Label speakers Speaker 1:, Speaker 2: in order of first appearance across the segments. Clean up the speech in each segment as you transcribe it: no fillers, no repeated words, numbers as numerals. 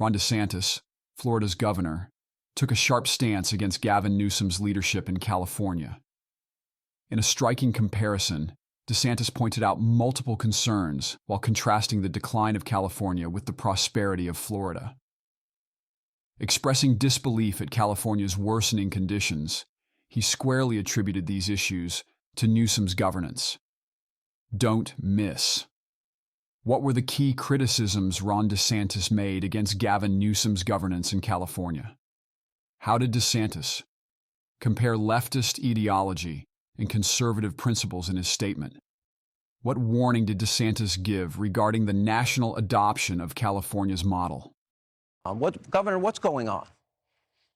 Speaker 1: Ron DeSantis, Florida's governor, took a sharp stance against Gavin Newsom's leadership in California. In a striking comparison, DeSantis pointed out multiple concerns while contrasting the decline of California with the prosperity of Florida. Expressing disbelief at California's worsening conditions, he squarely attributed these issues to Newsom's governance. Don't miss. What were the key criticisms Ron DeSantis made against Gavin Newsom's governance in California? How did DeSantis compare leftist ideology and conservative principles in his statement? What warning did DeSantis give regarding the national adoption of California's model?
Speaker 2: Governor, what's going on?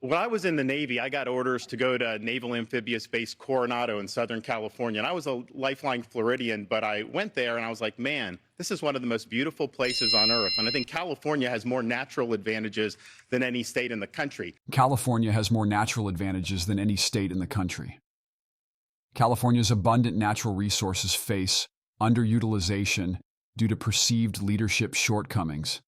Speaker 3: When I was in the Navy, I got orders to go to Naval Amphibious Base Coronado in Southern California. And I was a lifelong Floridian, but I went there and I was like, man, this is one of the most beautiful places on earth. And I think California has more natural advantages than any state in the country.
Speaker 1: California has more natural advantages than any state in the country. California's abundant natural resources face underutilization due to perceived leadership shortcomings.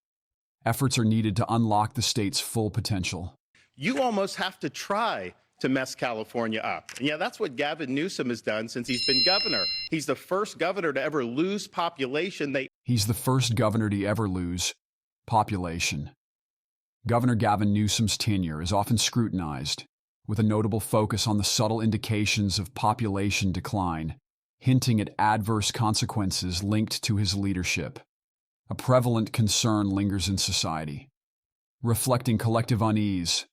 Speaker 1: Efforts are needed to unlock the state's full potential.
Speaker 3: You almost have to try to mess California up. And yeah, that's what Gavin Newsom has done since he's been governor. He's the first governor to ever lose population.
Speaker 1: He's the first governor to ever lose population. Governor Gavin Newsom's tenure is often scrutinized, with a notable focus on the subtle indications of population decline, hinting at adverse consequences linked to his leadership. A prevalent concern lingers in society, reflecting collective unease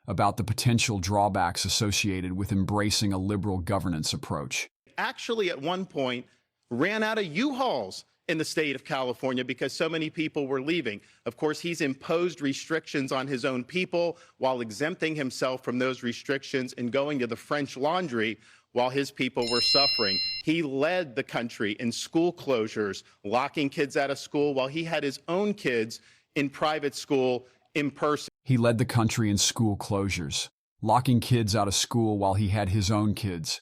Speaker 1: about the potential drawbacks associated with embracing a liberal governance approach.
Speaker 3: Actually, at one point, ran out of U-Hauls in the state of California because so many people were leaving. Of course, he's imposed restrictions on his own people while exempting himself from those restrictions and going to the French Laundry while his people were suffering. He led the country in school closures, locking kids out of school while he had his own kids in private school in person.
Speaker 1: He led the country in school closures, locking kids out of school while he had his own kids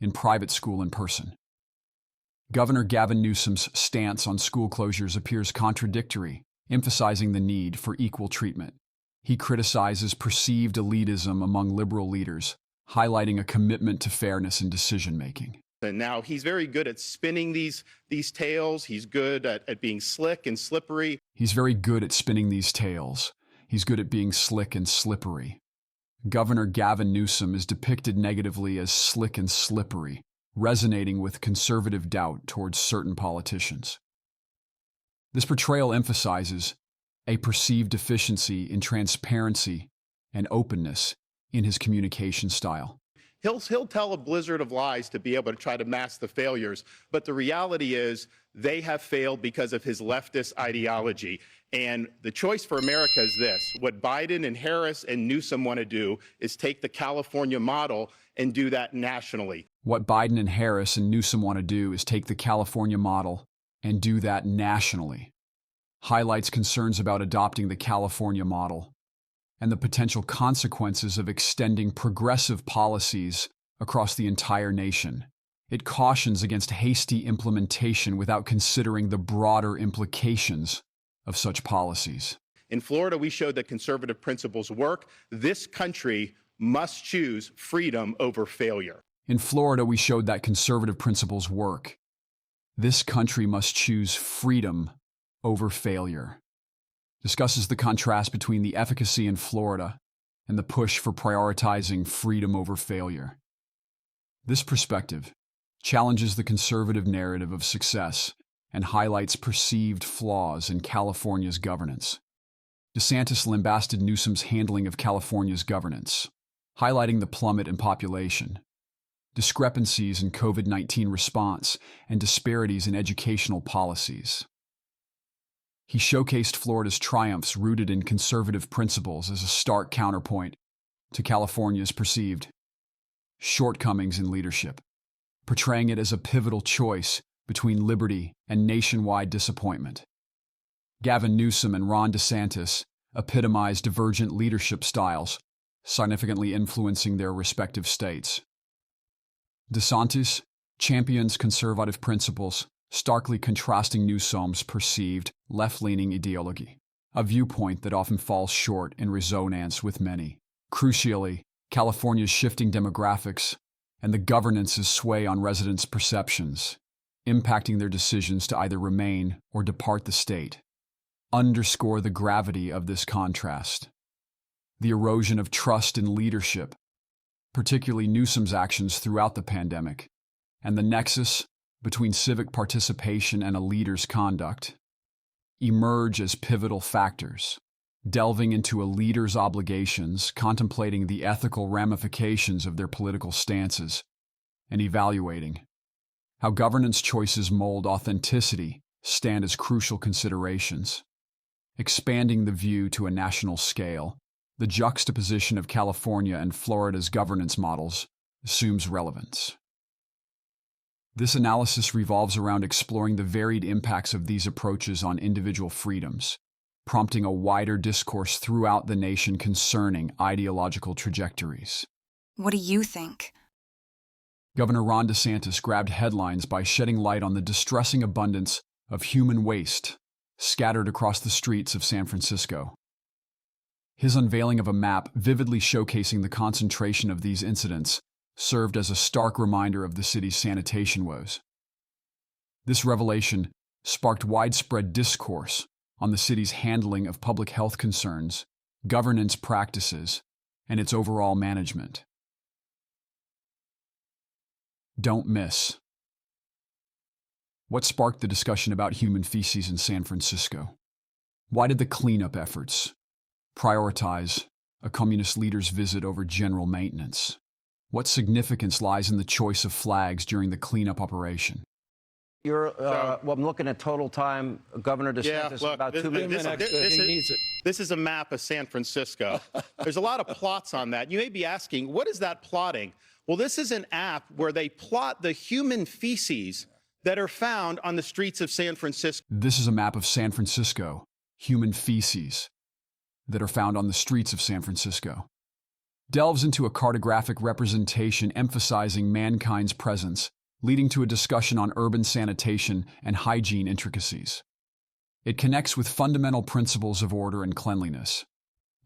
Speaker 1: in private school in person. Governor Gavin Newsom's stance on school closures appears contradictory, emphasizing the need for equal treatment. He criticizes perceived elitism among liberal leaders, highlighting a commitment to fairness in decision-making.
Speaker 3: And now he's very good at spinning these tales. He's good at being slick and slippery.
Speaker 1: He's very good at spinning these tales. He's good at being slick and slippery. Governor Gavin Newsom is depicted negatively as slick and slippery, resonating with conservative doubt towards certain politicians. This portrayal emphasizes a perceived deficiency in transparency and openness in his communication style.
Speaker 3: He'll tell a blizzard of lies to be able to try to mask the failures, but the reality is they have failed because of his leftist ideology. And the choice for America is this. What Biden and Harris and Newsom want to do is take the California model and do that nationally.
Speaker 1: What Biden and Harris and Newsom want to do is take the California model and do that nationally. Highlights concerns about adopting the California model and the potential consequences of extending progressive policies across the entire nation. It cautions against hasty implementation without considering the broader implications of such policies.
Speaker 3: In Florida, we showed that conservative principles work. This country must choose freedom over failure.
Speaker 1: In Florida, we showed that conservative principles work. This country must choose freedom over failure. Discusses the contrast between the efficacy in Florida and the push for prioritizing freedom over failure. This perspective challenges the conservative narrative of success and highlights perceived flaws in California's governance. DeSantis lambasted Newsom's handling of California's governance, highlighting the plummet in population, discrepancies in COVID-19 response, and disparities in educational policies. He showcased Florida's triumphs rooted in conservative principles as a stark counterpoint to California's perceived shortcomings in leadership, portraying it as a pivotal choice between liberty and nationwide disappointment. Gavin Newsom and Ron DeSantis epitomized divergent leadership styles, significantly influencing their respective states. DeSantis champions conservative principles, starkly contrasting Newsom's perceived left-leaning ideology. a viewpoint that often falls short in resonance with many. Crucially, California's shifting demographics and the governance's sway on residents' perceptions, impacting their decisions to either remain or depart the state, underscore the gravity of this contrast. The erosion of trust in leadership, particularly Newsom's actions throughout the pandemic, and the nexus between civic participation and a leader's conduct, emerge as pivotal factors, delving into a leader's obligations, contemplating the ethical ramifications of their political stances, and evaluating how governance choices mold authenticity stand as crucial considerations. Expanding the view to a national scale, the juxtaposition of California and Florida's governance models assumes relevance. This analysis revolves around exploring the varied impacts of these approaches on individual freedoms, prompting a wider discourse throughout the nation concerning ideological trajectories.
Speaker 4: What do you think?
Speaker 1: Governor Ron DeSantis grabbed headlines by shedding light on the distressing abundance of human waste scattered across the streets of San Francisco. His unveiling of a map vividly showcasing the concentration of these incidents served as a stark reminder of the city's sanitation woes. This revelation sparked widespread discourse on the city's handling of public health concerns, governance practices, and its overall management. Don't miss. What sparked the discussion about human feces in San Francisco? Why did the cleanup efforts prioritize a communist leader's visit over general maintenance? What significance lies in the choice of flags during the cleanup operation?
Speaker 2: Well, I'm looking at total time. Governor DeSantis, about 2 minutes.
Speaker 3: This is a map of San Francisco. There's a lot of plots on that. You may be asking, what is that plotting? Well, this is an app where they plot the human feces that are found on the streets of San Francisco.
Speaker 1: This is a map of San Francisco, human feces that are found on the streets of San Francisco. Delves into a cartographic representation emphasizing mankind's presence, leading to a discussion on urban sanitation and hygiene intricacies. It connects with fundamental principles of order and cleanliness,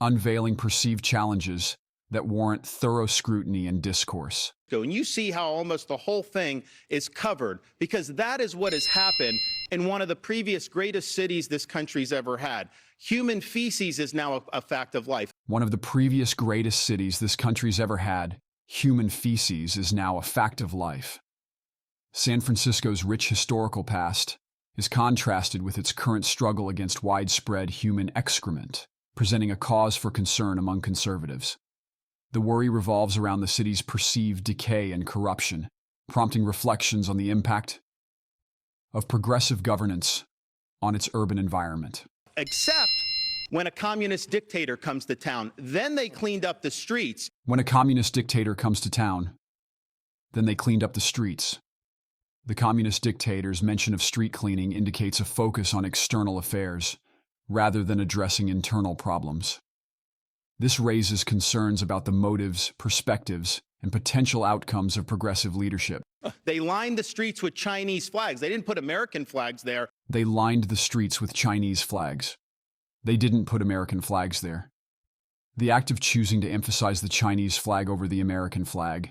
Speaker 1: unveiling perceived challenges that warrant thorough scrutiny and discourse.
Speaker 3: And you see how almost the whole thing is covered, because that is what has happened in one of the previous greatest cities this country's ever had. Human feces is now a fact of life.
Speaker 1: One of the previous greatest cities this country's ever had, human feces is now a fact of life. San Francisco's rich historical past is contrasted with its current struggle against widespread human excrement, presenting a cause for concern among conservatives. The worry revolves around the city's perceived decay and corruption, prompting reflections on the impact of progressive governance on its urban environment.
Speaker 3: Except when a communist dictator comes to town, then they cleaned up the streets.
Speaker 1: When a communist dictator comes to town, then they cleaned up the streets. The communist dictator's mention of street cleaning indicates a focus on external affairs, rather than addressing internal problems. This raises concerns about the motives, perspectives, and potential outcomes of progressive leadership.
Speaker 3: They lined the streets with Chinese flags. They didn't put American flags there.
Speaker 1: They lined the streets with Chinese flags. They didn't put American flags there. The act of choosing to emphasize the Chinese flag over the American flag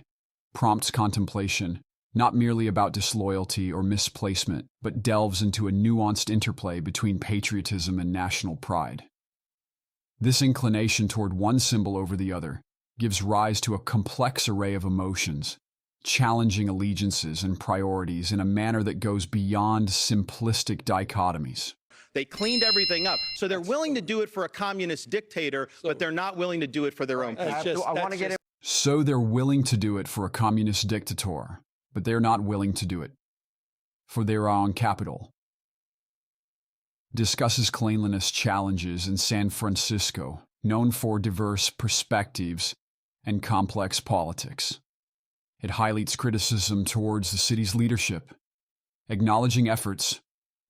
Speaker 1: prompts contemplation, not merely about disloyalty or misplacement, but delves into a nuanced interplay between patriotism and national pride. This inclination toward one symbol over the other gives rise to a complex array of emotions, challenging allegiances and priorities in a manner that goes beyond simplistic dichotomies.
Speaker 3: They cleaned everything up. So they're willing to do it for a communist dictator, but they're not willing to do it for their own people.
Speaker 1: So they're willing to do it for a communist dictator, but they're not willing to do it for their own capital. Discusses cleanliness challenges in San Francisco, known for diverse perspectives and complex politics. It highlights criticism towards the city's leadership, acknowledging efforts,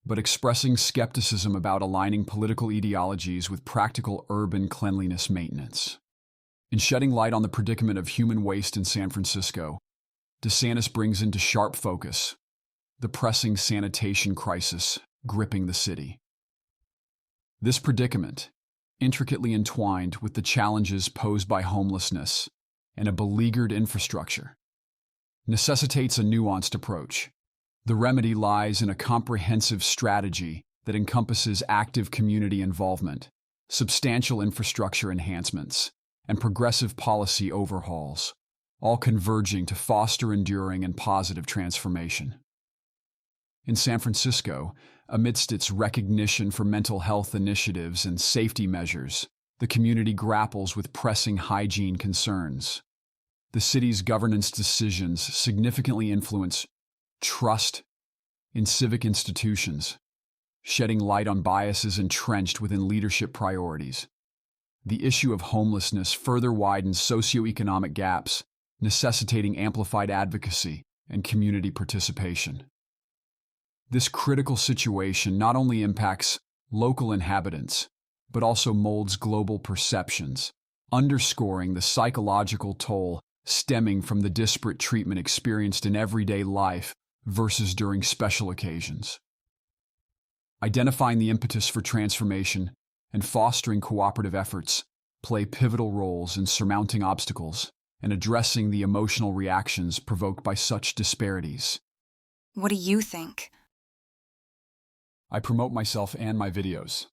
Speaker 1: but expressing skepticism about aligning political ideologies with practical urban cleanliness maintenance. In shedding light on the predicament of human waste in San Francisco, DeSantis brings into sharp focus the pressing sanitation crisis gripping the city. This predicament, intricately entwined with the challenges posed by homelessness and a beleaguered infrastructure, necessitates a nuanced approach. The remedy lies in a comprehensive strategy that encompasses active community involvement, substantial infrastructure enhancements, and progressive policy overhauls, all converging to foster enduring and positive transformation. In San Francisco, amidst its recognition for mental health initiatives and safety measures, the community grapples with pressing hygiene concerns. The city's governance decisions significantly influence trust in civic institutions, shedding light on biases entrenched within leadership priorities. The issue of homelessness further widens socio-economic gaps, necessitating amplified advocacy and community participation. This critical situation not only impacts local inhabitants, but also molds global perceptions, underscoring the psychological toll stemming from the disparate treatment experienced in everyday life versus during special occasions. Identifying the impetus for transformation and fostering cooperative efforts play pivotal roles in surmounting obstacles and addressing the emotional reactions provoked by such disparities.
Speaker 4: What do you think?
Speaker 1: I promote myself and my videos.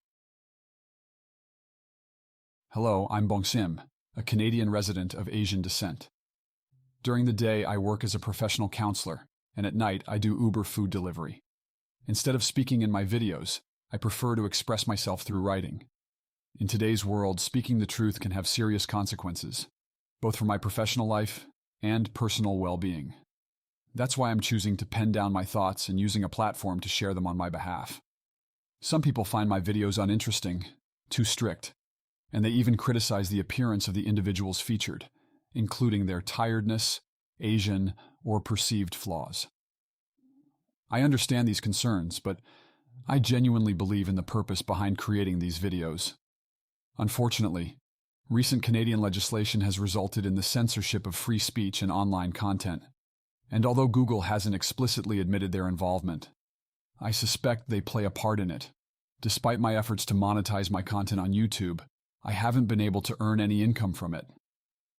Speaker 1: Hello, I'm Bong Sim, a Canadian resident of Asian descent. During the day, I work as a professional counselor, and at night, I do Uber food delivery. Instead of speaking in my videos, I prefer to express myself through writing. In today's world, speaking the truth can have serious consequences, both for my professional life and personal well-being. That's why I'm choosing to pen down my thoughts and using a platform to share them on my behalf. Some people find my videos uninteresting, too strict, and they even criticize the appearance of the individuals featured, including their tiredness, Asian, or perceived flaws. I understand these concerns, but I genuinely believe in the purpose behind creating these videos. Unfortunately, recent Canadian legislation has resulted in the censorship of free speech and online content, and although Google hasn't explicitly admitted their involvement, I suspect they play a part in it. Despite my efforts to monetize my content on YouTube, I haven't been able to earn any income from it.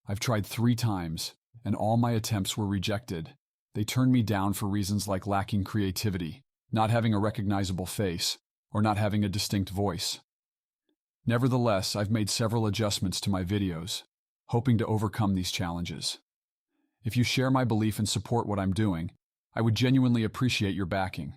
Speaker 1: I've tried 3 times, and all my attempts were rejected. They turned me down for reasons like lacking creativity, not having a recognizable face, or not having a distinct voice. Nevertheless, I've made several adjustments to my videos, hoping to overcome these challenges. If you share my belief and support what I'm doing, I would genuinely appreciate your backing.